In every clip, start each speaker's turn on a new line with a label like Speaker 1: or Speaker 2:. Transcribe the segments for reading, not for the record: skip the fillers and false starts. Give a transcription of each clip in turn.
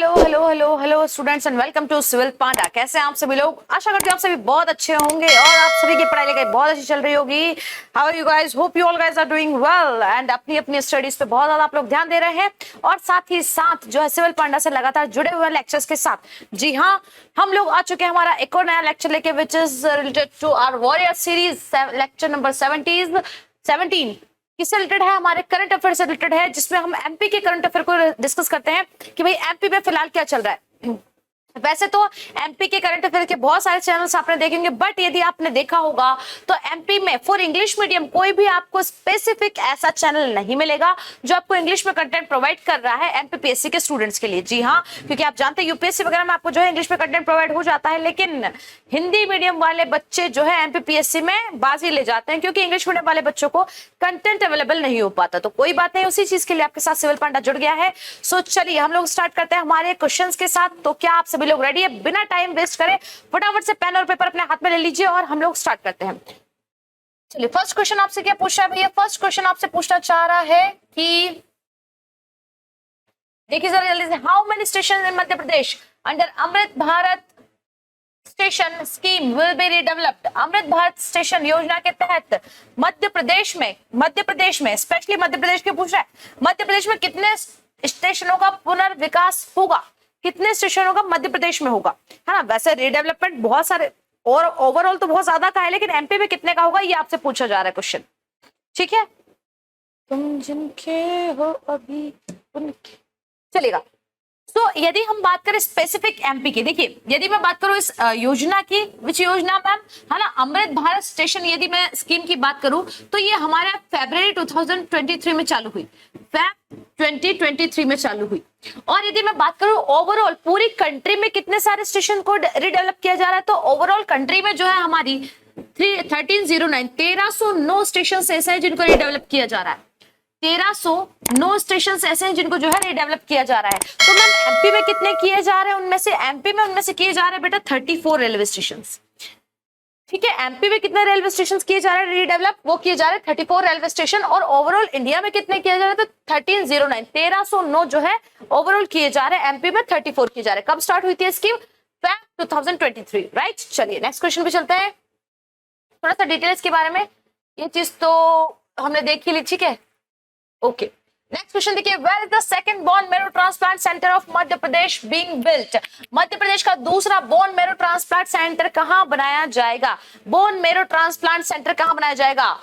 Speaker 1: Hello hello hello hello students and welcome to civil panda. कैसे हैं आप सभी लोग? आशा करती हूँ आप सभी बहुत अच्छे होंगे और आप सभी की पढ़ाई लिखाई बहुत अच्छी चल रही होगी। How are you guys? Hope you all guys are doing well and अपनी अपनी स्टडीज पे बहुत ज्यादा आप लोग ध्यान दे रहे हैं और साथ ही साथ जो है सिविल पांडा से लगातार जुड़े हुए लेक्चर्स के साथ। जी हाँ, हम लोग आ चुके हैं हमारा एक और नया लेक्चर लेके which is related to our warrior series lecture number 17 किससे रिलेटेड है? हमारे करंट अफेयर से रिलेटेड है, जिसमें हम एमपी के करंट अफेयर को डिस्कस करते हैं कि भाई एमपी में फिलहाल क्या चल रहा है। वैसे तो एमपी के करंट अफेयर के बहुत सारे चैनल्स आपने देखेंगे, बट यदि आपने देखा होगा तो एमपी में फॉर इंग्लिश मीडियम कोई भी आपको स्पेसिफिक ऐसा चैनल नहीं मिलेगा जो आपको इंग्लिश में कंटेंट प्रोवाइड कर रहा है एमपीपीएससी के स्टूडेंट्स के लिए। जी हाँ, क्योंकि आप जानते हैं यूपीएससी वगैरह में आपको जो है इंग्लिश में कंटेंट प्रोवाइड हो जाता है, लेकिन हिंदी मीडियम वाले बच्चे जो है एमपीपीएससी में बाजी ले जाते हैं क्योंकि इंग्लिश मीडियम वाले बच्चों को कंटेंट अवेलेबल नहीं हो पाता। तो कोई बात नहीं, उसी चीज के लिए आपके साथ सिविल पांडा जुड़ गया है। सो चलिए हम लोग स्टार्ट करते हैं हमारे क्वेश्चंस के साथ। तो क्या आप सभी लोग रेडी है? बिना टाइम वेस्ट करे फटाफट से पेन और पेपर अपने हाथ में ले लीजिए और हम लोग स्टार्ट करते हैं। चलिए फर्स्ट क्वेश्चन आपसे क्या पूछ रहा है भैया? फर्स्ट क्वेश्चन आपसे पूछना चाह रहा है कि देखिए जरा जल्दी से, how many station in Madhya Pradesh under Amrit Bharat station scheme will be redeveloped? Amrit Bharat station योजना के तहत मध्य प्रदेश में स्पेशली मध्य प्रदेश के पूछ रहा है, मध्य प्रदेश में कितने स्टेशनों का पुनर्विकास होगा? कितने स्टेशनों का मध्य प्रदेश में होगा, है ना? वैसे रिडेवलपमेंट बहुत सारे और ओवरऑल तो बहुत ज्यादा का है, लेकिन एमपी में कितने का होगा ये आपसे पूछा जा रहा है क्वेश्चन। ठीक है, तुम जिनके हो अभी उनके चलेगा। तो यदि हम बात करें स्पेसिफिक एमपी की, देखिए यदि मैं बात करूं इस योजना की, विच योजना मैम, है ना, अमृत भारत स्टेशन, यदि मैं स्कीम की बात करूं तो ये हमारा फरवरी 2023 में चालू हुई, फेब 2023 में चालू हुई। और यदि मैं बात करूं ओवरऑल पूरी कंट्री में कितने सारे स्टेशन को रिडेवलप किया जा रहा है, तो ओवरऑल कंट्री में जो है हमारी 1309 स्टेशन ऐसे हैं जिनको रिडेवलप किया जा रहा है। 1309 स्टेशन ऐसे हैं जिनको जो है रिडेवलप किया जा रहा है। तो मैम एमपी में कितने किए जा रहे हैं? उनमें से एमपी में उनमें से किए जा रहे हैं बेटा 34 रेलवे स्टेशन। ठीक है, एमपी में कितने रेलवे स्टेशन किए जा रहे हैं रिडेवलप? वो किए जा रहे हैं 34 रेलवे स्टेशन। और ओवरऑल इंडिया में कितने किए जा रहे हैं? तो 1309 जो है ओवरऑल किए जा रहे हैं, एमपी में 34 किए जा रहे हैं। कब स्टार्ट हुई थी स्कीम? Feb 2023, right. चलिए नेक्स्ट क्वेश्चन पे चलते हैं, थोड़ा सा डिटेल्स के बारे में। ये चीज तो हमने देखी ली, ठीक है, ओके। नेक्स्ट क्वेश्चन देखिए, where is the second bone marrow transplant centre of Madhya Pradesh being built? Madhya Pradesh का दूसरा बोन मैरो ट्रांसप्लांट सेंटर कहां बनाया जाएगा? बोन मैरो ट्रांसप्लांट सेंटर कहां बनाया जाएगा?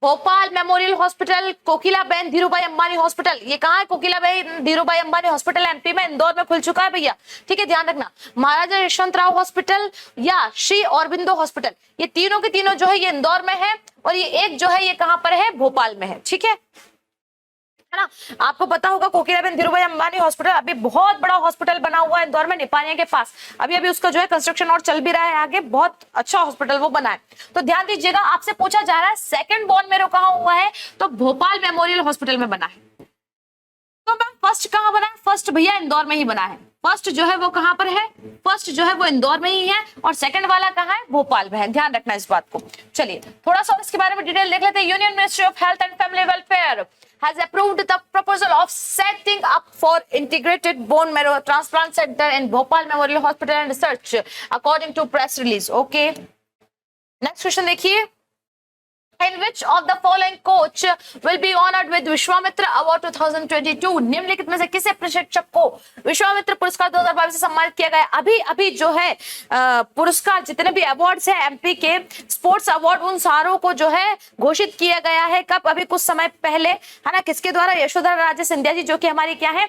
Speaker 1: Bhopal memorial hospital, Kokilaben Dhirubhai Ambani hospital. ये कहां है? कोकिलाबेन धीरूभाई अंबानी हॉस्पिटल एमपी में, इंदौर में खुल चुका है भैया, ठीक है, ध्यान रखना। महाराजा यशवंतराव हॉस्पिटल या श्री औरबिंदो हॉस्पिटल, ये तीनों के तीनों जो है ये इंदौर में है और ये एक जो है ये कहां पर है? भोपाल में है, ठीक है ना। आपको पता होगा कोकिलाबेन धीरूभाई अंबानी हॉस्पिटल अभी बहुत बड़ा हॉस्पिटल बना हुआ है इंदौर में, निपानिया के पास। अभी उसका जो है कंस्ट्रक्शन और चल भी रहा है आगे, बहुत अच्छा हॉस्पिटल वो बना है। तो ध्यान दीजिएगा, आपसे पूछा जा रहा है सेकंड बोन मैरो कहां हुआ है, तो भोपाल मेमोरियल हॉस्पिटल में बना है। तो मैम फर्स्ट कहां बना है? फर्स्ट भैया इंदौर में ही बना है। फर्स्ट जो है वो कहां पर है? फर्स्ट जो है वो इंदौर में ही है और सेकंड वाला कहां है? भोपाल में है, ध्यान रखना इस बात को। चलिए थोड़ा सा इसके बारे में डिटेल देख लेते हैं। Union ministry of health and family welfare has approved the proposal of setting up for integrated bone marrow transplant center in Bhopal Memorial Hospital and Research according to press release. Okay, next question देखिए, in which of the following coach will be honored with Vishwamitra award 2022? निम्नलिखित में से किसे प्रशिक्षक को विश्वामित्र पुरस्कार 2022 से सम्मानित किया गया? अभी जो है पुरस्कार जितने भी अवार्ड्स है एमपी के स्पोर्ट्स अवार्ड, उन सारों को जो है घोषित किया गया है। कब? अभी कुछ समय पहले, है ना। किसके द्वारा? यशोधरा राजे सिंधिया जी, जो कि हमारी क्या है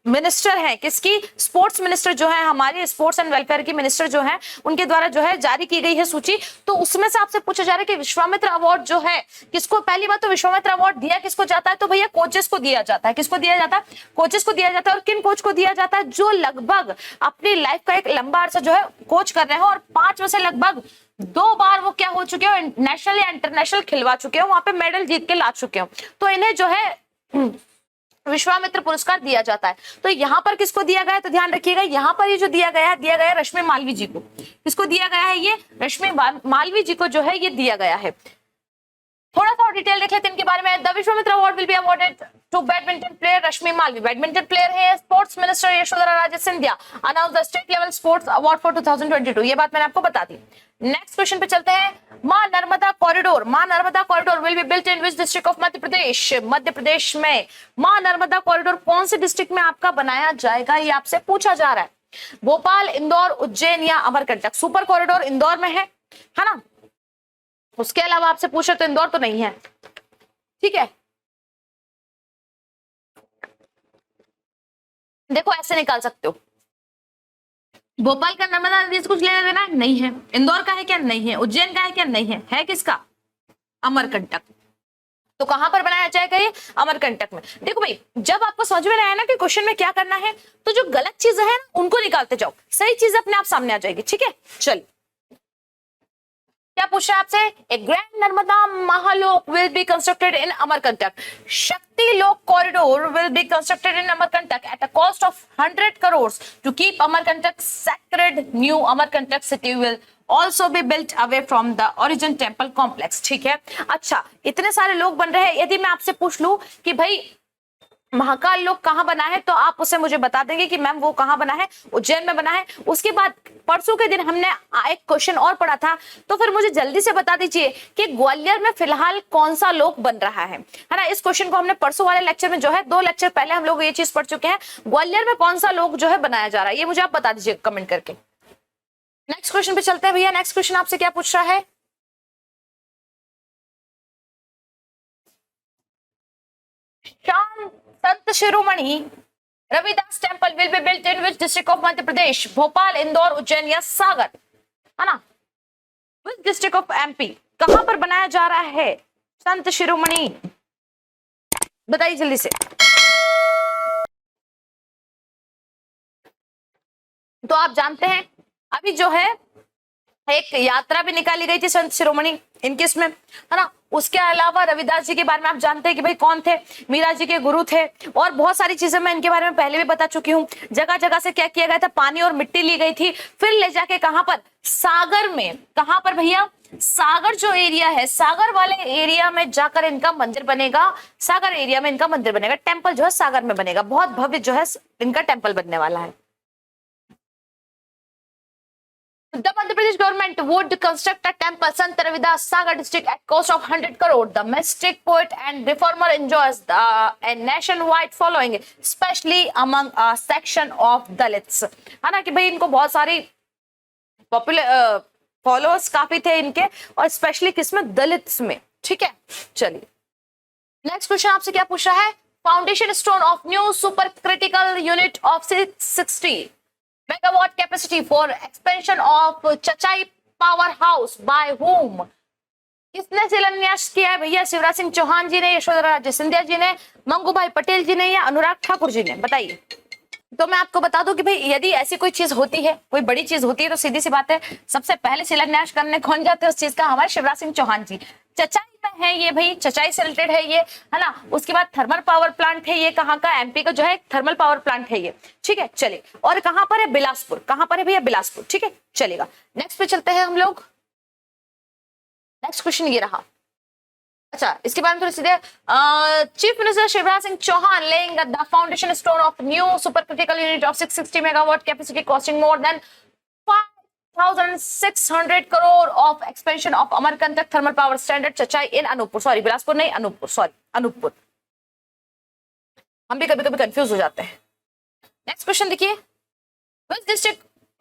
Speaker 1: मिनिस्टर है, किसकी? स्पोर्ट्स मिनिस्टर जो है हमारी, स्पोर्ट्स एंड वेलफेयर की मिनिस्टर जो है, उनके द्वारा जो है जारी की गई है सूची। तो उसमें से आपसे पूछा जा रहा है कि विश्वामित्र अवार्ड जो है किसको? पहली बात तो विश्वामित्र अवार्ड दिया किसको जाता है? तो भैया कोचेस को दिया जाता है। किसको दिया जाता है? कोचेस को दिया जाता है। और किन कोच को दिया जाता है? जो लगभग अपनी लाइफ का एक लंबा अरसा जो है कोच कर रहे हैं और 5 में से लगभग 2 बार वो क्या हो चुके हो, नेशनल या इंटरनेशनल खिलवा चुके हो, वहां पे मेडल जीत के ला चुके हो, तो इन्हें जो है विश्वामित्र पुरस्कार दिया जाता है। तो यहाँ पर किसको दिया गया है? तो ध्यान रखिएगा, यहाँ पर ये जो दिया गया है रश्मि मालवी जी को। किसको दिया गया है? ये रश्मि मालवी जी को जो है ये दिया गया है। थोड़ा सा डिटेल देख लेते हैं इनके बारे में। The Vishwamitra award will be awarded to badminton player Rashmi Malvi, badminton player है। Sports minister Yashodhara Raje Scindia announce the state level sports award for 2022। ये बात मैंने आपको बता दी। नेक्स्ट क्वेश्चन पे चलते हैं। Maa Narmada corridor will be built in which district of Madhya Pradesh? Madhya Pradesh में मां नर्मदा कॉरिडोर कौन से डिस्ट्रिक्ट में आपका बनाया जाएगा, ये आपसे पूछा जा रहा है। भोपाल, इंदौर, उज्जैन या अमरकंटक? सुपर कॉरिडोर इंदौर में है ना? उसके अलावा आपसे पूछे तो इंदौर तो नहीं है, ठीक है। देखो ऐसे निकाल सकते हो, भोपाल का नर्मदा नदी से कुछ लेना देना नहीं है, इंदौर का है क्या? नहीं है। उज्जैन का है क्या? नहीं है। है किसका? अमरकंटक। तो कहां पर बनाया जाएगा ये? अमरकंटक में। देखो भाई, जब आपको समझ में आया ना कि क्वेश्चन में क्या करना है, तो जो गलत चीजें हैं उनको निकालते जाओ, सही चीज अपने आप सामने आ जाएगी, ठीक है। चलिए, क्या पूछ रहा है आपसे? A grand Narmada Mahalok will be constructed in Amarkantak. Shakti Lok corridor will be constructed in Amarkantak at a cost of 100 crores to keep Amarkantak sacred। New Amarkantak city will also be built away from the origin temple complex, ठीक है। अच्छा, इतने सारे लोग बन रहे हैं, यदि मैं आपसे पूछ लूं कि भाई महाकाल लोक कहां बना है, तो आप उसे मुझे बता देंगे कि मैम वो कहां बना है, उज्जैन में बना है। उसके बाद परसों के दिन हमने एक क्वेश्चन और पढ़ा था, तो फिर मुझे जल्दी से बता दीजिए कि ग्वालियर में फिलहाल कौन सा लोक बन रहा है ना। इस क्वेश्चन को हमने परसों वाले लेक्चर में जो है 2 लेक्चर पहले हम लोग ये चीज पढ़ चुके हैं। ग्वालियर में कौन सा लोक जो है बनाया जा रहा है, ये मुझे आप बता दीजिए कमेंट करके। नेक्स्ट क्वेश्चन पे चलते हैं भैया। नेक्स्ट क्वेश्चन आपसे क्या पूछ रहा है? Sant Shiromani Ravidas temple will be built in which district of Madhya Pradesh? Bhopal, Indore, Ujjain या सागर, है ना? Which district of MP? कहां पर बनाया जा रहा है संत शिरोमणि? बताइए जल्दी से। तो आप जानते हैं अभी जो है एक यात्रा भी निकाली गई थी संत शिरोमणि इनके इसमें, है ना। उसके अलावा रविदास जी के बारे में आप जानते हैं कि भाई कौन थे, मीरा जी के गुरु थे, और बहुत सारी चीजें मैं इनके बारे में पहले भी बता चुकी हूँ। जगह जगह से क्या किया गया था, पानी और मिट्टी ली गई थी, फिर ले जाके कहां पर? सागर में। कहां पर भैया? सागर जो एरिया है, सागर वाले एरिया में जाकर इनका मंदिर बनेगा। सागर एरिया में इनका मंदिर बनेगा, टेम्पल जो है सागर में बनेगा। बहुत भव्य जो है इनका टेम्पल बनने वाला है। The Madhya Pradesh government would construct a temple, Sant Ravidas, Sagar district at cost of 100 crore. The mystic poet and reformer enjoys a nationwide following, especially among a section of Dalits. है ना कि भाई इनको बहुत सारी popular followers काफी थे इनके, और स्पेशली किसमें? दलित्स में, ठीक है। चलिए, नेक्स्ट क्वेश्चन आपसे क्या पूछ रहा है? Foundation stone of new super critical unit of 660 megawatt capacity for expansion of Chachai power house by whom? किसने शिलान्यास किया है भैया? शिवराज सिंह चौहान जी ने, यशोधरा राजे सिंधिया जी ने, मंगू भाई पटेल जी ने, या अनुराग ठाकुर जी ने? बताइए। तो मैं आपको बता दूं कि भाई यदि ऐसी कोई चीज होती है, कोई बड़ी चीज होती है, तो सीधी सी बात है सबसे पहले शिलान्यास करने कौन जाते हैं उस चीज का? हमारे शिवराज सिंह चौहान जी। चचाई में है ये भाई, चचाई से रिलेटेड है ये, है ना। उसके बाद थर्मल पावर प्लांट है ये, कहाँ का? एमपी का जो है थर्मल पावर प्लांट है ये, ठीक है। चलिए, और कहां पर है? बिलासपुर। कहां पर है भैया? बिलासपुर, ठीक है। चलेगा, नेक्स्ट पे चलते हैं हम लोग। नेक्स्ट क्वेश्चन ये रहा। अच्छा, इसके बारे में थोड़ी सीधे, chief minister Shivraj Singh Chouhan laying the foundation stone of new super critical unit of 660 megawatt capacity costing more than 5,600 crore of expansion of Amarkantak thermal power standard Chachai in Anuppur, sorry Bilaspur नहीं, Anuppur, sorry Anuppur. हम भी कभी कभी कंफ्यूज हो जाते हैं। Next question देखिए।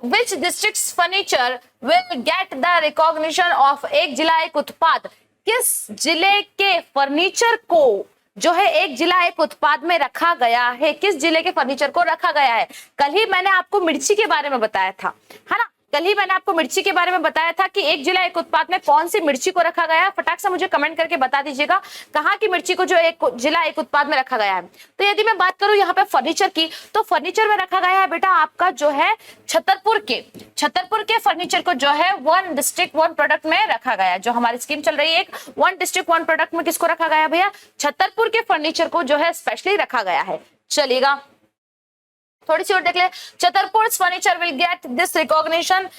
Speaker 1: Which district's furniture will get the recognition of एक जिला एक उत्पाद? किस जिले के फर्नीचर को जो है एक जिला एक उत्पाद में रखा गया है? किस जिले के फर्नीचर को रखा गया है? कल ही मैंने आपको मिर्ची के बारे में बताया था, है ना। कल ही मैंने आपको मिर्ची के बारे में बताया था कि एक जिला एक उत्पाद में कौन सी मिर्ची को रखा गया है। फटाक से मुझे कमेंट करके बता दीजिएगा कहाँ की मिर्ची को जो एक जिला एक उत्पाद में रखा गया है। तो यदि मैं बात करूं यहाँ पे फर्नीचर की, तो फर्नीचर में रखा गया है बेटा आपका जो है छतरपुर के फर्नीचर को जो है 1 डिस्ट्रिक्ट 1 प्रोडक्ट में रखा गया है। जो हमारी स्कीम चल रही है एक 1 डिस्ट्रिक्ट 1 प्रोडक्ट में किसको रखा गया भैया? छतरपुर के फर्नीचर को जो है स्पेशली रखा गया है। चलेगा, थोड़ी सी और देख ले। Chhatarpur furniture will get this recognition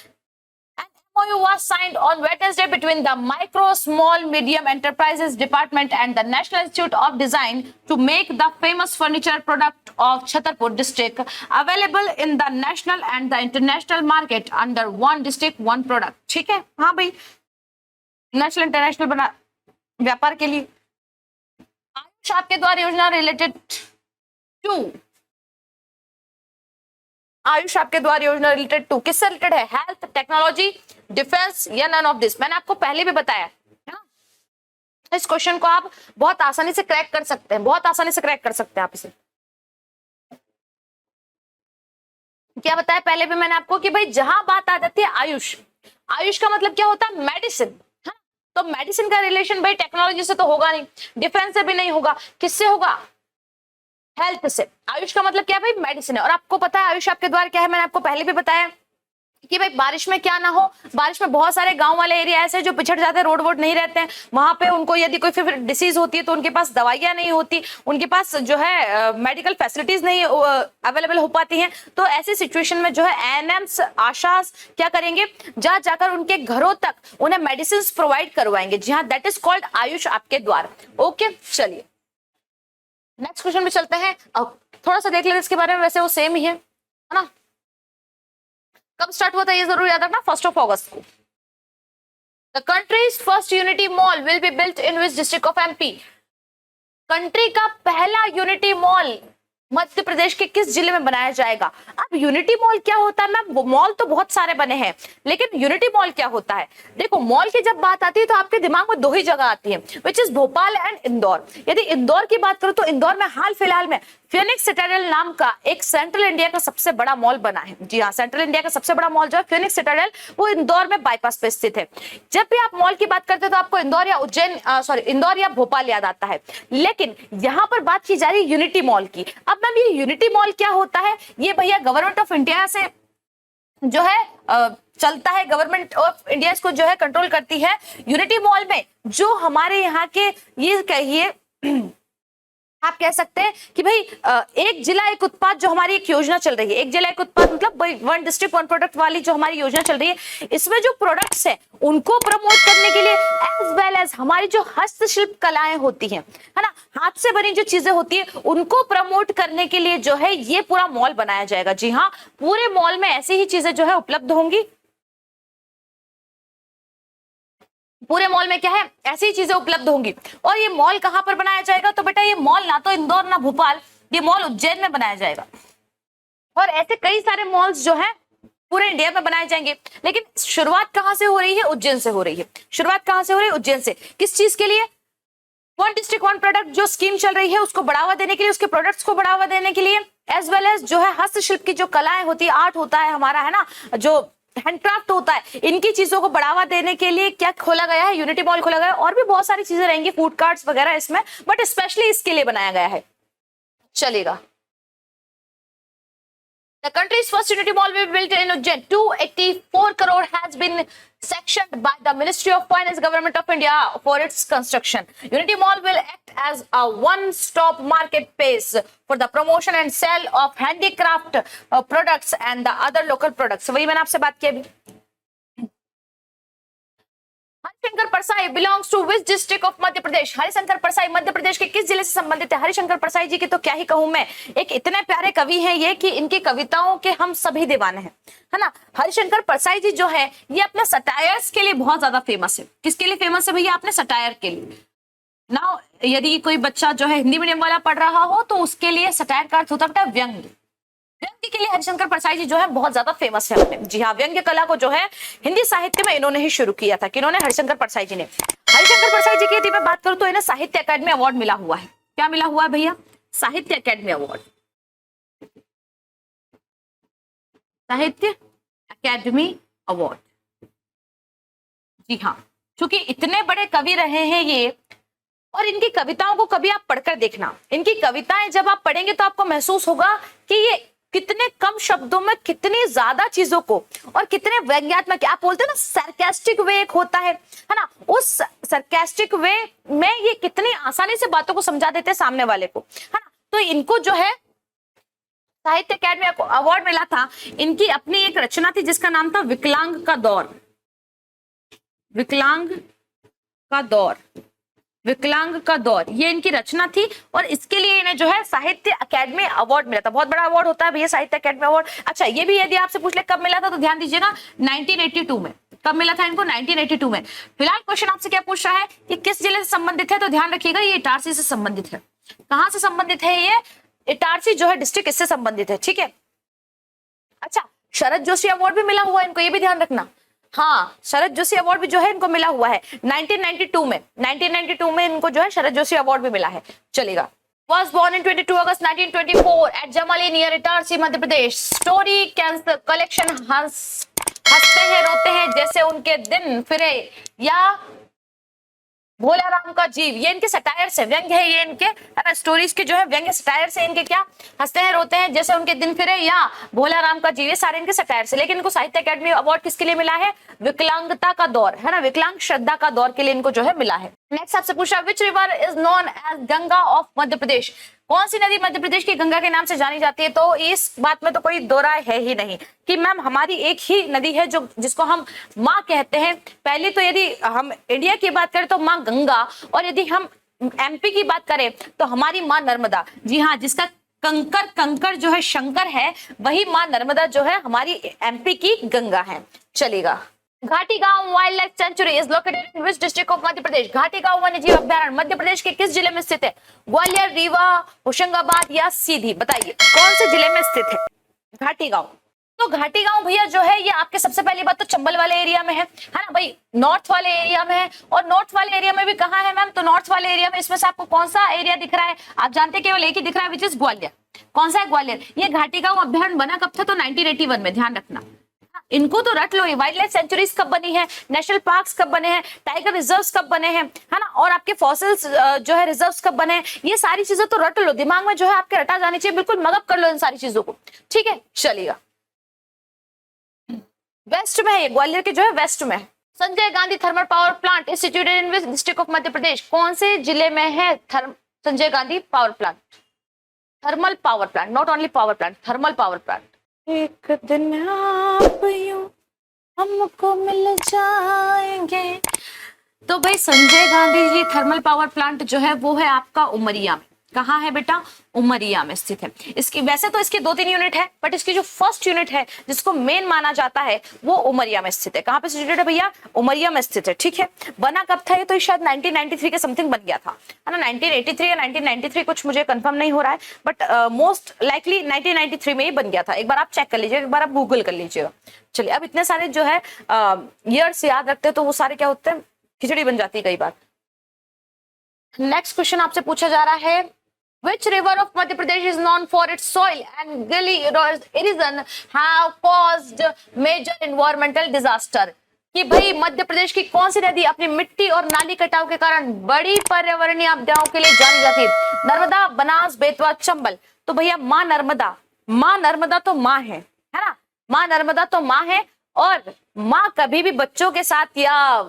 Speaker 1: MOU was signed on Wednesday between the Micro, Small, Medium Enterprises Department and the National Institute of Design to make the famous furniture product of Chhatarpur district available in the national and the international market under one district, one product. ठीक है, हाँ भाई, national international बना व्यापार के लिए। आयुष आपके द्वारा योजना रिलेटेड टू, आयुष आपके द्वारा योजना रिलेटेड टू किससे रिलेटेड है? हेल्थ, टेक्नोलॉजी, डिफेंस या नन ऑफ दिस? मैंने आपको पहले भी बताया है ना। इस क्वेश्चन को आप बहुत आसानी से क्रैक कर सकते हैं, बहुत आसानी से क्रैक कर सकते हैं आप इसे। क्या बताया पहले भी मैंने आपको कि भाई जहां बात आ जाती है आयुष, आयुष का मतलब क्या होता है? मेडिसिन, है। तो मेडिसिन का रिलेशन भाई टेक्नोलॉजी से तो होगा नहीं, डिफेंस से भी नहीं होगा, किससे होगा? हेल्थ से। आयुष का मतलब क्या है भाई? मेडिसिन है। और आपको पता है आयुष आपके द्वारा क्या है, मैंने आपको पहले भी बताया कि भाई बारिश में क्या ना हो, बारिश में बहुत सारे गांव वाले एरिया ऐसे जो पिछड़ जाते हैं, रोड वोड नहीं रहते हैं, वहां पे उनको यदि कोई फिर डिसीज होती है तो उनके पास दवाइयां नहीं होती, उनके पास जो है मेडिकल फैसिलिटीज नहीं अवेलेबल हो पाती हैं। तो ऐसी सिचुएशन में जो है एएनएम्स, आशास क्या करेंगे? जा जाकर उनके घरों तक उन्हें मेडिसिन प्रोवाइड करवाएंगे। जी हाँ, दैट इज कॉल्ड आयुष आपके द्वारा। ओके, चलिए नेक्स्ट क्वेश्चन में चलते हैं। अब थोड़ा सा देख लेते इसके बारे में, वैसे वो सेम ही है ना। कब स्टार्ट हुआ था ये जरूर याद रखना, 1 अगस्त को। The countries first unity mall will be built in which district of MP? Country का पहला यूनिटी मॉल मध्य प्रदेश के किस जिले में बनाया जाएगा? अब यूनिटी मॉल क्या होता है मैम? मॉल तो बहुत सारे बने हैं, लेकिन यूनिटी मॉल क्या होता है? देखो, मॉल की जब बात आती है तो आपके दिमाग में दो ही जगह आती है, which is Bhopal and Indore. यदि इंदौर की बात करूं तो इंदौर में हाल फिलहाल में फिनिक्स सिटाडेल नाम का एक सेंट्रल इंडिया का सबसे बड़ा मॉल बना है। जी हाँ, सेंट्रल इंडिया का सबसे बड़ा मॉल जो है फिनिक्स सिटाडेल, वो इंदौर में बाईपास पे स्थित है। जब भी आप मॉल की बात करते हैं तो आपको इंदौर या इंदौर या भोपाल याद आता है, लेकिन यहाँ पर बात की जा रही है यूनिटी मॉल की। अब मैम ये यूनिटी मॉल क्या होता है? ये भैया गवर्नमेंट ऑफ इंडिया से जो है चलता है, गवर्नमेंट ऑफ इंडिया इसको जो है कंट्रोल करती है। यूनिटी मॉल में जो हमारे यहाँ के ये कहिए आप कह सकते हैं कि भाई एक जिला एक उत्पाद जो हमारी एक योजना चल रही है, एक जिला एक उत्पाद मतलब वन डिस्ट्रिक्ट वन प्रोडक्ट वाली जो हमारी योजना चल रही है, इसमें जो प्रोडक्ट्स हैं उनको प्रमोट करने के लिए एज वेल एज हमारी जो हस्तशिल्प कलाएं होती हैं, है ना, हाथ से बनी जो चीजें होती है उनको प्रमोट करने के लिए जो है ये पूरा मॉल बनाया जाएगा। जी हाँ, पूरे मॉल में ऐसी ही चीजें जो है उपलब्ध होंगी। पूरे मॉल में क्या है? ऐसी चीजें उपलब्ध होंगी। और ये मॉल कहां पर बनाया जाएगा? तो बेटा ये मॉल ना तो इंदौर ना भोपाल, ये मॉल उज्जैन में बनाया जाएगा। और ऐसे कई सारे मॉल्स जो है पूरे इंडिया में बनाए जाएंगे, लेकिन शुरुआत कहां से हो रही है? उज्जैन से हो रही है। शुरुआत कहां से हो रही है? उज्जैन से। किस चीज के लिए? वन डिस्ट्रिक्ट वन प्रोडक्ट जो स्कीम चल रही है उसको बढ़ावा देने के लिए, उसके प्रोडक्ट्स को बढ़ावा देने के लिए, एज वेल एज जो है हस्तशिल्प की जो कलाएं होती है, आर्ट होता है हमारा, है ना, जो हैंडक्राफ्ट होता है, इनकी चीजों को बढ़ावा देने के लिए क्या खोला गया है? यूनिटी मॉल खोला गया है। और भी बहुत सारी चीजें रहेंगी, फूड कार्ट्स वगैरह इसमें, बट स्पेशली इसके लिए बनाया गया है। चलेगा। The country's first unity mall will be built in Ujjain. 284 crore has been sectioned by the Ministry of Finance, Government of India for its construction. Unity Mall will act as a one-stop market place for the promotion and sale of handicraft products and the other local products. वही मैंने आपसे बात की अभी। Harishankar Parsai belongs to which district of Madhya Pradesh? Harishankar Parsai Madhya Pradesh के किस जिले से संबंधित है? हरिशंकर परसाई जी की तो क्या ही कहूं मैं, एक इतने प्यारे कवि हैं ये कि इनकी कविताओं के हम सभी दीवाने हैं, है ना। हरिशंकर परसाई जी जो है ये अपने सटायर्स के लिए बहुत ज्यादा फेमस है। किसके लिए फेमस है भैया? अपने सटायर के लिए ना। यदि कोई बच्चा जो है हिंदी मीडियम वाला पढ़ रहा हो तो उसके लिए सटायर का अर्थ होता है व्यंग्य। व्यंग्य के लिए हरिशंकर परसाई जी जो है बहुत ज्यादा फेमस है अपने। जी हाँ, व्यंग्य कला को जो है हिंदी साहित्य में इन्होंने ही शुरू किया था। किन्होंने? हरिशंकर परसाई जी ने। हरिशंकर परसाई जी की यदि मैं बात करूं तो इन्हें साहित्य अकादमी अवार्ड मिला हुआ है। क्या मिला हुआ है भैया? साहित्य अकादमी अवार्ड। साहित्य अकादमी अवार्ड। जी हाँ, क्योंकि इतने बड़े कवि रहे हैं ये, और इनकी कविताओं को कभी आप पढ़कर देखना। इनकी कविताएं जब आप पढ़ेंगे तो आपको महसूस होगा कि ये कितने कम शब्दों में कितनी ज्यादा चीजों को और कितने व्यंग्यात्मक, आप बोलते हैं ना सरकास्टिक वे एक होता है ना, उस सरकास्टिक वे में ये कितनी आसानी से बातों को समझा देते हैं सामने वाले को, है ना। तो इनको जो है साहित्य अकादमी अवार्ड मिला था। इनकी अपनी एक रचना थी जिसका नाम था विकलांग का दौर। विकलांग का दौर, विकलांग का दौर, ये इनकी रचना थी और इसके लिए इन्हें जो है साहित्य अकेडमी अवार्ड मिला था। बहुत बड़ा अवार्ड होता है भैया साहित्य अकेडमी अवार्ड। अच्छा, ये भी यदि आपसे पूछ ले कब मिला था तो ध्यान दीजिएगा 1982 में। कब मिला था इनको? 1982 में। फिलहाल क्वेश्चन आपसे क्या पूछ रहा है कि किस जिले से संबंधित है, तो ध्यान रखिएगा ये इटारसी से संबंधित है। कहां से संबंधित है ये? इटारसी जो है डिस्ट्रिक्ट, इससे संबंधित है, ठीक है। अच्छा, शरद जोशी अवार्ड भी मिला हुआ है इनको, ये भी ध्यान रखना। हाँ, शरद जोशी अवार्ड भी जो है इनको मिला हुआ है 1992 में। 1992 में इनको जो है शरद जोशी अवार्ड भी मिला है, चलेगा। Was born in 22 August 1924 at Jamali near Itarsi, Madhya Pradesh. Story cancer collection हंसते हैं रोते हैं जैसे उनके दिन फिरे, या भोला राम का जीव, ये इनके सटायर से व्यंग है, ये इनके है ना स्टोरीज के जो है व्यंग सटायर से इनके क्या हंसते हैं रोते हैं जैसे उनके दिन फिरे, या भोला राम का जीव, ये सारे इनके सटायर से। लेकिन इनको साहित्य अकादमी अवार्ड किसके लिए मिला है? विकलांगता का दौर, है ना, विकलांग श्रद्धा का दौर के लिए इनको जो है मिला है। नेक्स्ट आपसे पूछा which river is known as Ganga of Madhya Pradesh, कौन सी नदी मध्य प्रदेश की गंगा के नाम से जानी जाती है? तो इस बात में तो कोई दो राय है ही नहीं कि मैम हमारी एक ही नदी है जो जिसको हम माँ कहते हैं। पहले तो यदि हम इंडिया की बात करें तो माँ गंगा, और यदि हम एमपी की बात करें तो हमारी माँ नर्मदा। जी हाँ, जिसका कंकर जो है शंकर है, वही माँ नर्मदा जो है हमारी एमपी की गंगा है, चलेगा। Ghati Gaon wildlife sanctuary is located in which district of Madhya Pradesh, Ghati Gaon वन्यजीव अभ्यारण्य मध्य प्रदेश के किस जिले में स्थित है? ग्वालियर, रीवा, होशंगाबाद या सीधी, बताइए कौन से जिले में स्थित है घाटी गांव? तो घाटी गांव भैया जो है ये आपके सबसे पहली बात तो चंबल वाले एरिया में है ना भाई, नॉर्थ वाले एरिया में है। और नॉर्थ वाले एरिया में भी कहाँ है मैम? तो नॉर्थ वाले एरिया में इसमें से आपको कौन सा एरिया दिख रहा है? आप जानते हैं केवल एक ही दिख रहा है, विच इज ग्वालियर। कौन सा है? ग्वालियर। ये घाटी गांव अभ्यारण्य बना कब था? तो 1981 में, ध्यान रखना। इनको तो रट लो, वाइल्ड लाइफ सेंचुरीज कब बनी है, नेशनल पार्क्स कब बने हैं, टाइगर रिजर्व्स कब बने हैं, है ना, और आपके फॉसिल्स जो है रिजर्व्स कब बने हैं, ये सारी चीजें तो रट लो, दिमाग में जो है आपके रटा जानी चाहिए, बिल्कुल मगअप कर लो इन सारी चीजों को, ठीक है, चलिएगा। वेस्ट में है ये, ग्वालियर के जो है वेस्ट में है। Sanjay Gandhi thermal power plant is situated in which district of Madhya Pradesh, कौन से जिले में है Sanjay Gandhi power plant? Thermal power plant, not only power plant, thermal power plant. एक दिन आप यूं हमको मिल जाएंगे। तो भाई Sanjay Gandhi ji thermal power plant जो है वो है आपका उमरिया में। कहाँ है बेटा? उमरिया में स्थित है। इसकी वैसे तो इसकी 2-3 यूनिट है, बट इसकी जो फर्स्ट यूनिट है जिसको मेन माना जाता है वो उमरिया में स्थित है। कहाँ पे सिचुएटेड है भैया? उमरिया में स्थित है, ठीक है। बना कब था ये? तो शायद 1993 के समथिंग बन गया था, है ना, 1983 या 1993, कुछ मुझे कंफर्म नहीं हो रहा है, बट मोस्ट लाइकली 1993 में ही बन गया था। एक बार आप चेक कर लीजिएगा, एक बार आप गूगल कर लीजिएगा। चलिए, अब इतने सारे जो है ईयर्स याद रखते हैं तो वो सारे क्या होते हैं, खिचड़ी बन जाती है कई बार। नेक्स्ट क्वेश्चन आपसे पूछा जा रहा है Which river of Madhya Pradesh is known for its soil and gully erosion have caused major environmental disaster? कि भाई मध्य प्रदेश की कौन सी नदी अपनी मिट्टी और नाली कटाव के कारण बड़ी पर्यावरणीय आपदाओं के लिए जानी जाती है? नर्मदा, बनास, बेतवा, चंबल। तो भैया माँ नर्मदा तो माँ है ना, माँ नर्मदा तो माँ है, और माँ कभी भी बच्चों के साथ या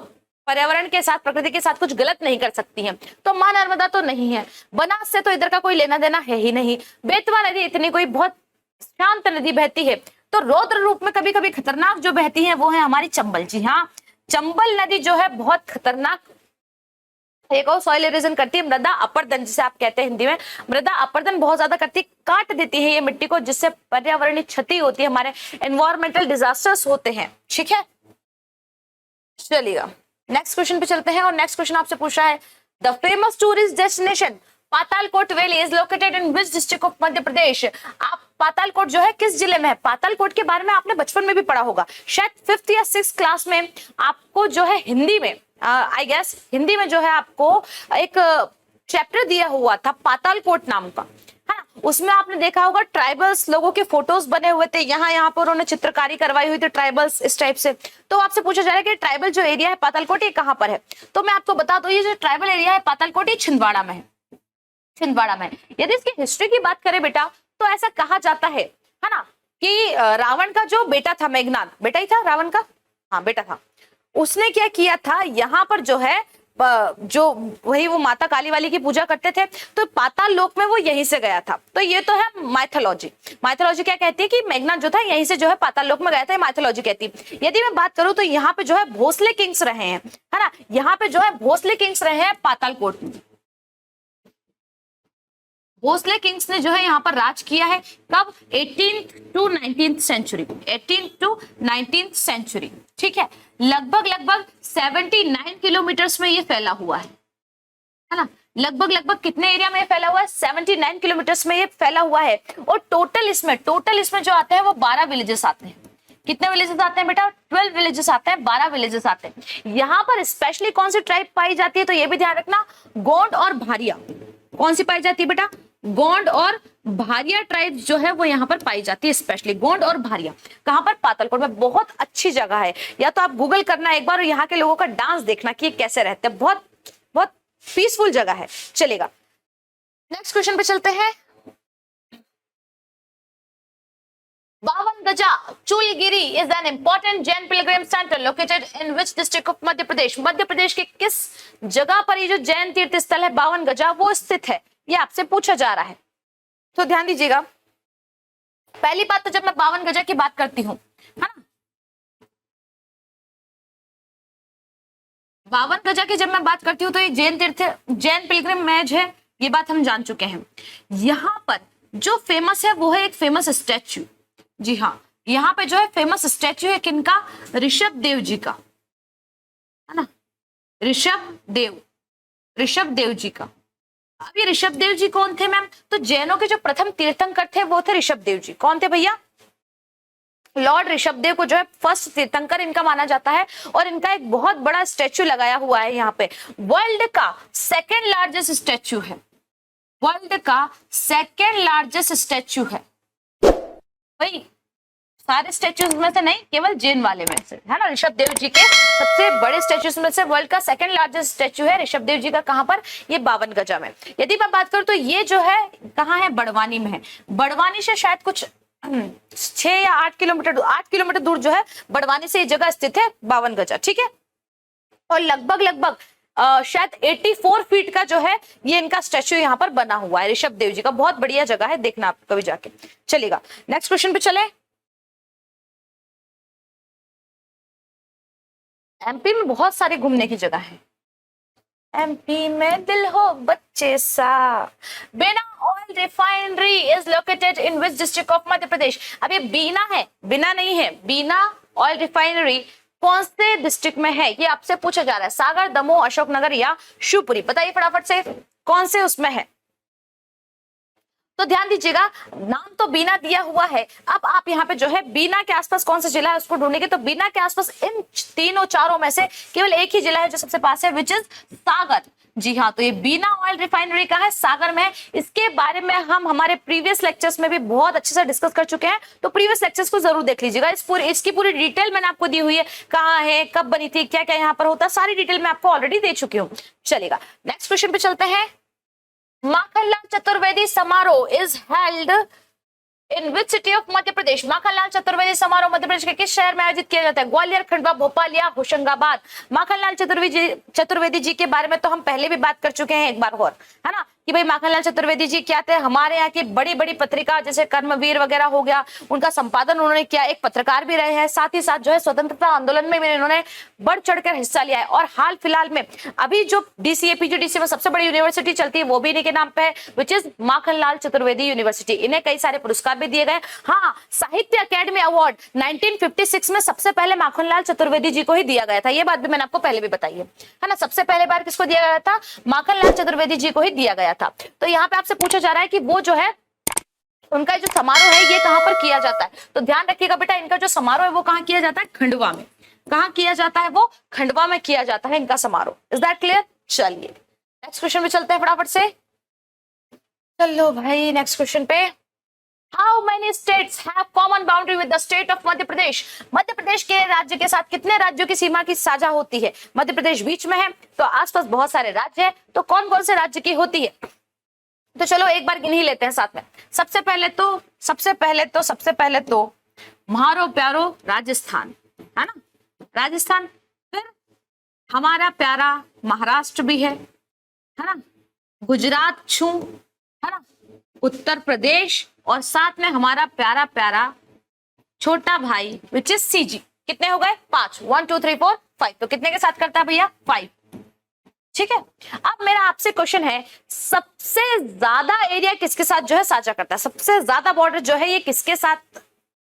Speaker 1: पर्यावरण के साथ, प्रकृति के साथ कुछ गलत नहीं कर सकती हैं, तो माँ नर्मदा तो नहीं है। बनास से तो इधर का कोई लेना देना है ही नहीं। बेतवा नदी इतनी कोई बहुत शांत नदी बहती है, तो रौद्र रूप में कभी कभी खतरनाक जो बहती है वो है हमारी चंबल। जी हाँ, चंबल नदी जो है बहुत खतरनाक एक और सॉइल इरोजन करती है, मृदा अपरदन जिसे आप कहते हैं हिंदी में, मृदा अपरदन बहुत ज्यादा करती है, काट देती है ये मिट्टी को, जिससे पर्यावरणीय क्षति होती है, हमारे एनवायरमेंटल डिजास्टर्स होते हैं, ठीक है। चलिएगा नेक्स्ट क्वेश्चन पे चलते हैं, और नेक्स्ट क्वेश्चन आपसे पूछा है the famous tourist destination Patalkot valley is located in which district of Madhya Pradesh. आप पातालकोट जो है किस जिले में है? पातालकोट के बारे में आपने बचपन में भी पढ़ा होगा, शायद 5th या 6th क्लास में आपको जो है हिंदी में आई गेस हिंदी में जो है आपको एक चैप्टर दिया हुआ था पातालकोट नाम का, है ना। उसमें आपने देखा होगा ट्राइबल्स लोगों के फोटोज बने हुए थे, यहाँ पर उन्होंने चित्रकारी करवाई हुई थी ट्राइबल्स इस टाइप से। तो आपसे पूछा जा रहा है कि ट्राइबल जो एरिया है पातालकोट ये कहाँ पर है? तो मैं आपको बता दूं, ये जो ट्राइबल एरिया है पातालकोट ये छिंदवाड़ा में है, छिंदवाड़ा में। यदि इसकी हिस्ट्री की बात करें बेटा, तो ऐसा कहा जाता है ना, कि रावण का जो बेटा था मेघनाद, बेटा ही था रावण का, हाँ बेटा था, उसने क्या किया था, यहाँ पर जो है जो वही वो माता काली वाली की पूजा करते थे, तो पाताल लोक में वो यहीं से गया था। तो ये तो है माइथोलॉजी। माइथोलॉजी क्या कहती है कि मेघनाथ जो था यहीं से जो है पाताल लोक में गया था, माइथोलॉजी कहती है। यदि मैं बात करूं तो यहाँ पे जो है भोसले किंग्स रहे हैं, है ना, यहाँ पे जो है भोसले किंग्स रहे हैं पातालकोट में। भोसले किंग्स ने जो है यहाँ पर राज किया है, कब? 18th to 19th century, 18th to 19th century, ठीक है। लगभग लगभग 79 किलोमीटर्स में ये फैला हुआ है ना। लगभग लगभग कितने एरिया में फैला हुआ है? 79 किलोमीटर्स में ये फैला हुआ है। और टोटल इसमें जो आते हैं वो 12 विलेजेस आते हैं। कितने विलेजेस आते हैं बेटा? 12 विलेजेस आते हैं, 12 विलेजेस आते हैं। यहाँ पर स्पेशली कौन सी ट्राइब पाई जाती है तो ये भी ध्यान रखना, गोंड और भारिया। कौन सी पाई जाती है बेटा? गोंड और भारिया ट्राइब्स जो है वो यहाँ पर पाई जाती है, स्पेशली गोंड और भारिया। कहाँ पर? पातालकोट में। बहुत अच्छी जगह है, या तो आप गूगल करना एक बार और यहाँ के लोगों का डांस देखना कि ये कैसे रहते हैं। बहुत बहुत पीसफुल जगह है। चलेगा, नेक्स्ट क्वेश्चन पे चलते हैं। 52 Gaja Chulgiri is an important Jain pilgrim centre located in which district of Madhya Pradesh? Madhya Pradesh के किस जगह पर ये जो जैन तीर्थ स्थल है 52 गजा वो स्थित है? ये आपसे पूछा जा रहा है, तो ध्यान दीजिएगा। पहली बात तो जब मैं 52 गजा की बात करती हूँ, है ना, 52 गजा की जब मैं बात करती हूँ तो ये जैन तीर्थ, जैन पिलग्रिम मैज है, ये बात हम जान चुके हैं। यहाँ पर जो फेमस है वो है एक फेमस स्टैच्यू। जी हाँ, यहाँ पे जो है फेमस स्टैच्यू है किनका? ऋषभ देव जी का, है ना, ऋषभ देव जी का। अब ये ऋषभ देव जी कौन थे मैम? तो जैनों के जो प्रथम तीर्थंकर थे वो थे ऋषभ देव जी। कौन थे भैया? लॉर्ड ऋषभ देव को जो है फर्स्ट तीर्थंकर इनका माना जाता है। और इनका एक बहुत बड़ा स्टैच्यू लगाया हुआ है यहाँ पे, वर्ल्ड का सेकेंड लार्जेस्ट स्टैच्यू है, वर्ल्ड का सेकेंड लार्जेस्ट स्टैच्यू है भाई। सारे स्टैच्यूज में से नहीं, केवल जैन वाले में से, है ना। ऋषभ देव जी के सबसे बड़े स्टैच्यूज में से वर्ल्ड का सेकंड लार्जेस्ट स्टैच्यू है ऋषभ देव जी का। कहां पर? ये 52 गजा में। यदि मैं बात करूं तो ये जो है कहां है? बड़वानी में है। बड़वानी से शायद कुछ 6 या 8 किलोमीटर दूर जो है बड़वानी से ये जगह स्थित है 52 गजा, ठीक है। और लगभग शायद 84 फीट का जो है ये इनका स्टैच्यू यहाँ पर बना हुआ है ऋषभ देव जी का। बहुत बढ़िया जगह है, देखना आप कभी जाके। चलेगा, नेक्स्ट क्वेश्चन पे चले। एमपी में बहुत सारी घूमने की जगह है। एमपी में दिल हो बच्चे सा। Bina oil refinery is located in which district of Madhya Pradesh? अब ये बीना है, बिना नहीं है, बीना ऑयल रिफाइनरी कौन से डिस्ट्रिक्ट में है ये आपसे पूछा जा रहा है। सागर, दमोह, अशोकनगर या शिवपुरी? बताइए फटाफट से कौन से उसमें है। तो ध्यान दीजिएगा, नाम तो बीना दिया हुआ है। अब आप यहाँ पे जो है बीना के आसपास कौन सा जिला है उसको ढूंढेंगे, तो बीना के आसपास इन तीनों चारों में से केवल एक ही जिला है जो सबसे पास है, विच इज सागर। जी हाँ, तो ये बीना ऑयल रिफाइनरी का है, सागर में है। इसके बारे में हम हमारे प्रीवियस लेक्चर्स में भी बहुत अच्छे से डिस्कस कर चुके हैं, तो प्रीवियस लेक्चर्स को जरूर देख लीजिएगा। इसकी पूरी डिटेल मैंने आपको दी हुई है, कहाँ है, कब बनी थी, क्या क्या यहाँ पर होता है, सारी डिटेल मैं आपको ऑलरेडी दे चुकी हूँ। चलेगा, नेक्स्ट क्वेश्चन पे चलते हैं। माखनलाल चतुर्वेदी समारोह is held in which city of Madhya Pradesh? Makhanlal Chaturvedi समारोह मध्य प्रदेश के किस शहर में आयोजित किया जाता है? ग्वालियर, खंडवा, भोपाल या होशंगाबाद? माखनलाल चतुर्वेदी जी के बारे में तो हम पहले भी बात कर चुके हैं एक बार और, है ना, कि भाई माखनलाल चतुर्वेदी जी क्या थे? हमारे यहाँ की बड़ी बड़ी पत्रिका जैसे कर्मवीर वगैरह हो गया, उनका संपादन उन्होंने किया, एक पत्रकार भी रहे हैं, साथ ही साथ जो है स्वतंत्रता आंदोलन में भी इन्होंने बढ़ चढ़कर हिस्सा लिया है। और हाल फिलहाल में अभी जो DCAPGDC में सबसे बड़ी यूनिवर्सिटी चलती है वो भी इन्हीं के नाम पे है, which is Makhanlal Chaturvedi university. इन्हें कई सारे पुरस्कार भी दिए गए। हाँ, साहित्य अकेडमी अवार्ड 1956 में सबसे पहले माखनलाल चतुर्वेदी जी को ही दिया गया था, ये बात भी मैंने आपको पहले भी बताई है ना। सबसे पहले बार किसको दिया गया था? माखनलाल चतुर्वेदी जी को ही दिया गया था। तो यहाँ पे आपसे पूछा जा रहा है कि वो जो है उनका जो समारोह है ये कहां पर किया जाता है? तो ध्यान रखिएगा बेटा, इनका जो समारोह है वो कहां किया जाता है? खंडवा में। कहां किया जाता है? वो खंडवा में किया जाता है इनका समारोह। Is that clear? चलिए नेक्स्ट क्वेश्चन पे चलते हैं फटाफट से। चलो भाई नेक्स्ट क्वेश्चन पे। How many states have common boundary with the state of मध्य प्रदेश? मध्य प्रदेश के राज्य के साथ कितने राज्यों की सीमा की साझा होती है? मध्य प्रदेश बीच में है तो आसपास बहुत सारे राज्य हैं, तो कौन कौन से राज्य की होती है? तो चलो एक बार गिन ही लेते हैं साथ में। सबसे पहले तो म्हारो प्यारो राजस्थान, है ना, राजस्थान। फिर हमारा प्यारा महाराष्ट्र भी है ना, गुजरात छू, है ना, उत्तर प्रदेश, और साथ में हमारा प्यारा प्यारा छोटा भाई विच इज सीजी। कितने हो गए? 5, 1 2 3 4 5। तो कितने के साथ करता है भैया? 5। ठीक है, अब मेरा आपसे क्वेश्चन है, सबसे ज्यादा एरिया किसके साथ जो है साझा करता है? सबसे ज्यादा बॉर्डर जो है ये किसके साथ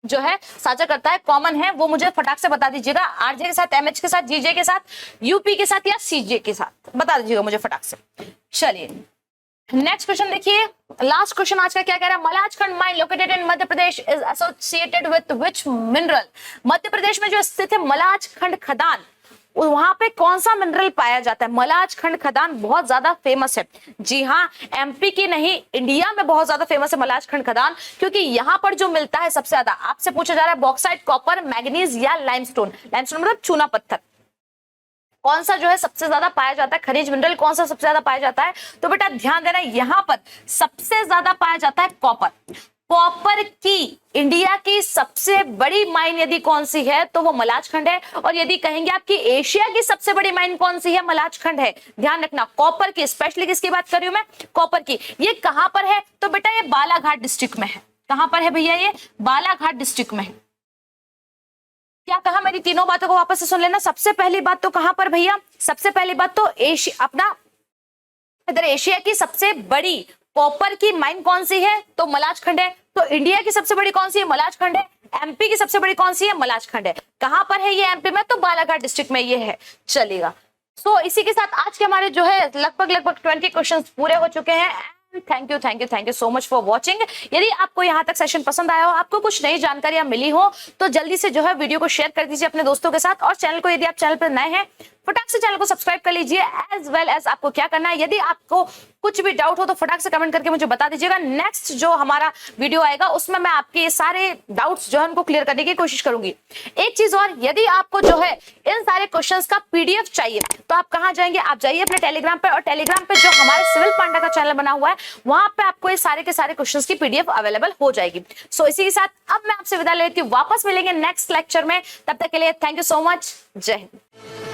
Speaker 1: जो है साझा करता है, कॉमन है, वो मुझे फटाक से बता दीजिएगा। आरजे के साथ, एमएच के साथ, जीजे के साथ, यूपी के साथ या सीजे के साथ, बता दीजिएगा मुझे फटाक से। चलिए नेक्स्ट क्वेश्चन देखिए, लास्ट क्वेश्चन आज का क्या कह रहा है? Malajkhand mine located in Madhya Pradesh is associated with which mineral? Madhya Pradesh में जो स्थित है मलाजखंड खदान, वहां पे कौन सा मिनरल पाया जाता है? मलाजखंड खदान बहुत ज्यादा फेमस है। जी हाँ, एमपी की नहीं, इंडिया में बहुत ज्यादा फेमस है मलाजखंड खदान, क्योंकि यहाँ पर जो मिलता है सबसे ज्यादा, आपसे पूछा जा रहा है बॉक्साइट, कॉपर, मैग्नीज या लाइमस्टोन। लाइमस्टोन मतलब चूना पत्थर। कौन सा जो है सबसे ज्यादा पाया जाता है, खनिज मिनरल कौन सा सबसे ज्यादा पाया जाता है? तो बेटा ध्यान देना, यहाँ पर सबसे ज्यादा पाया जाता है कॉपर। कॉपर की इंडिया की सबसे बड़ी माइन यदि कौन सी है तो वो मलाजखंड है, और यदि कहेंगे आपकी एशिया की सबसे बड़ी माइन कौन सी है, मलाजखंड है। ध्यान रखना, कॉपर की, स्पेशली किसकी बात कर रही हूं मैं? कॉपर की। ये कहां पर है? तो बेटा ये बालाघाट डिस्ट्रिक्ट में है। कहां पर है भैया? ये बालाघाट डिस्ट्रिक्ट में है। क्या कहा? मेरी तीनों बातों को वापस से सुन लेना। सबसे पहली बात तो कहां पर भैया? सबसे पहली बात तो एशिया, अपना इधर एशिया की सबसे बड़ी कॉपर की माइन कौन सी है? तो मलाजखंड है। तो इंडिया की सबसे बड़ी कौन सी है? मलाजखंड है। एमपी की सबसे बड़ी कौन सी है? मलाजखंड है। कहां पर है ये एमपी में? तो बालाघाट डिस्ट्रिक्ट में ये है। चलेगा। सो इसी के साथ आज के हमारे जो है लगभग 20 क्वेश्चंस पूरे हो चुके हैं। Thank you so much for watching. यदि आपको यहाँ तक सेशन पसंद आया हो, आपको कुछ नई जानकारियां मिली हो, तो जल्दी से जो है वीडियो को शेयर कर दीजिए अपने दोस्तों के साथ, और चैनल को, यदि आप चैनल पर नए हैं, फटाक से चैनल को सब्सक्राइब कर लीजिए। एज वेल एज आपको क्या करना है, यदि आपको कुछ भी डाउट हो तो फटाक से कमेंट करके मुझे बता दीजिएगा। नेक्स्ट जो हमारा वीडियो आएगा उसमें मैं आपके सारे डाउट्स जो है उनको क्लियर करने की कोशिश करूंगी। एक चीज और, यदि आपको जो है इन सारे क्वेश्चंस का पीडीएफ चाहिए तो आप कहां जाएंगे? आप जाइए अपने टेलीग्राम पे, और टेलीग्राम पे जो हमारे सिविल पांडा का चैनल बना हुआ है वहां पे आपको ये सारे के सारे क्वेश्चंस की पीडीएफ अवेलेबल हो जाएगी। सो इसी के साथ अब मैं आपसे विदा लेती हूँ, वापस मिलेंगे नेक्स्ट लेक्चर में। तब तक के लिए थैंक यू सो मच। जय हिंद।